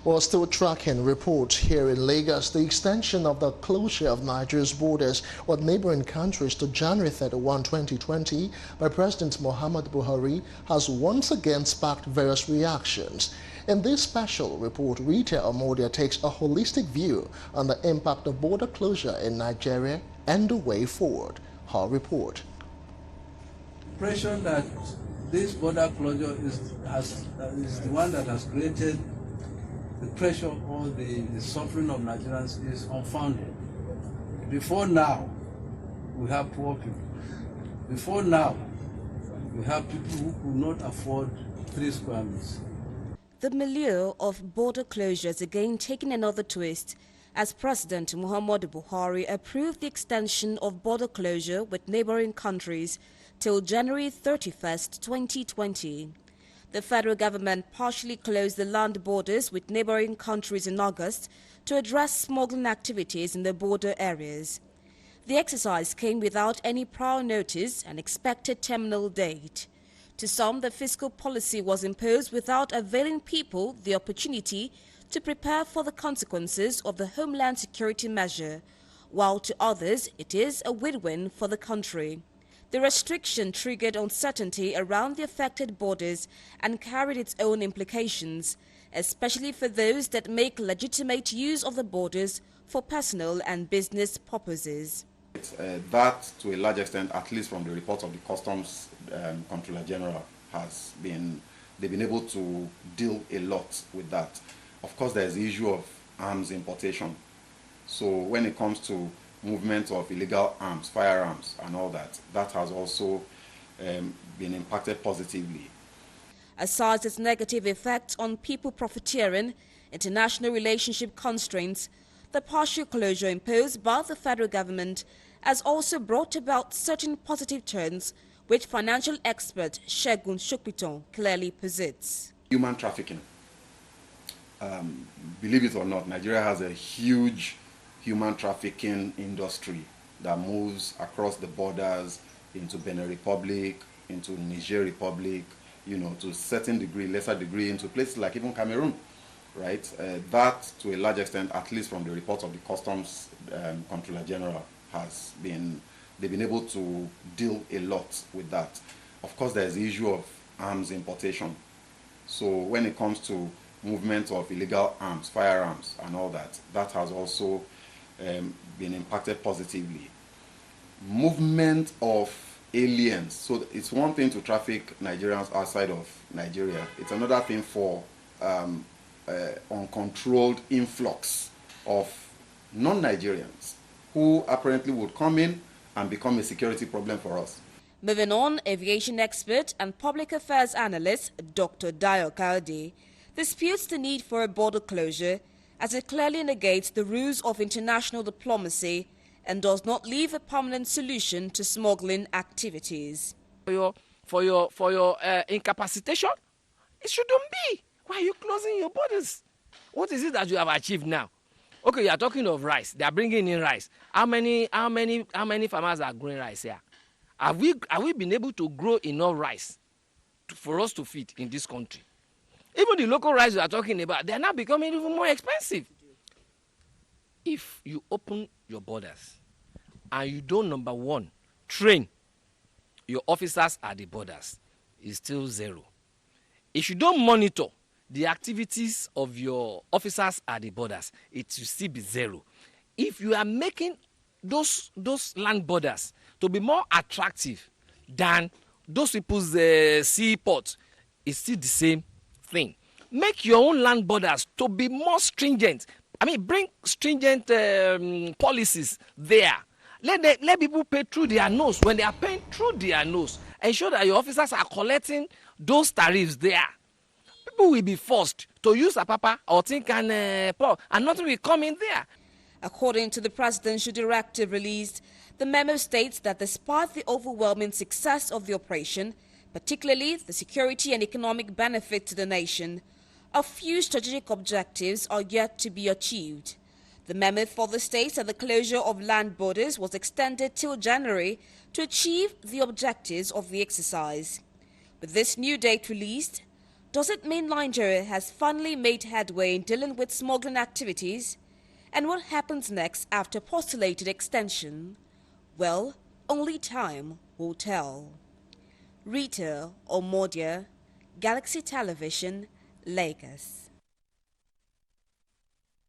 We're still tracking reports here in Lagos. The extension of the closure of Nigeria's borders with neighboring countries to January 31, 2020 by President Muhammadu Buhari has once again sparked various reactions. In this special report, Rita Amodia takes a holistic view on the impact of border closure in Nigeria and the way forward. Her report. Impression that this border closure is the one that has created the pressure or the suffering of Nigerians is unfounded. Before now, we have poor people. Before now, we have people who could not afford 3 square meters. The milieu of border closures again taking another twist as President Muhammadu Buhari approved the extension of border closure with neighboring countries till January 31st, 2020. The federal government partially closed the land borders with neighboring countries in August to address smuggling activities in the border areas. The exercise came without any prior notice and expected terminal date. To some, the fiscal policy was imposed without availing people the opportunity to prepare for the consequences of the Homeland Security measure, while to others it is a win-win for the country. The restriction triggered uncertainty around the affected borders and carried its own implications, especially for those that make legitimate use of the borders for personal and business purposes. That, to a large extent, at least from the reports of the Customs Controller General, they've been able to deal a lot with that. Of course, there's the issue of arms importation. So when it comes to movement of illegal arms, firearms and all that, that has also been impacted positively. Aside its negative effects on people profiteering, international relationship constraints, the partial closure imposed by the federal government has also brought about certain positive turns, which financial expert Segun Sopiton clearly posits. Human trafficking. Believe it or not, Nigeria has a huge human trafficking industry that moves across the borders into Benin Republic, into Niger Republic, to a certain degree, lesser degree, into places like even Cameroon, right? That, to a large extent, at least from the reports of the Customs Controller General, they've been able to deal a lot with that. Of course, there's the issue of arms importation. So when it comes to movement of illegal arms, firearms and all that, that has also been impacted positively. Movement of aliens. So it's one thing to traffic Nigerians outside of Nigeria. It's another thing for uncontrolled influx of non-Nigerians who apparently would come in and become a security problem for us. Moving on, aviation expert and public affairs analyst Dr. Dayo Kalde disputes the need for a border closure as it clearly negates the rules of international diplomacy and does not leave a permanent solution to smuggling activities. For your incapacitation, it shouldn't be. Why are you closing your borders? What is it that you have achieved now? Okay, you are talking of rice. They are bringing in rice. How many farmers are growing rice here? Have we been able to grow enough rice for us to feed in this country? Even the local rice we are talking about, they are now becoming even more expensive. If you open your borders and you don't, number one, train your officers at the borders, it's still zero. If you don't monitor the activities of your officers at the borders, it will still be zero. If you are making those land borders to be more attractive than those people's seaports, it's still the same thing. Make your own land borders to be more stringent. I mean, bring stringent policies there. Let people pay through their nose. When they are paying through their nose, ensure that your officers are collecting those tariffs there. People will be forced to use a papa or think and nothing will come in there. According to the presidential directive released, the memo states that despite the overwhelming success of the operation, particularly the security and economic benefit to the nation, a few strategic objectives are yet to be achieved. The memo further states that the closure of land borders was extended till January to achieve the objectives of the exercise. With this new date released, Does it mean Nigeria has finally made headway in dealing with smuggling activities? And what happens next after postulated extension? Well, only time will tell. Rita Omodia, Galaxy Television, Lagos.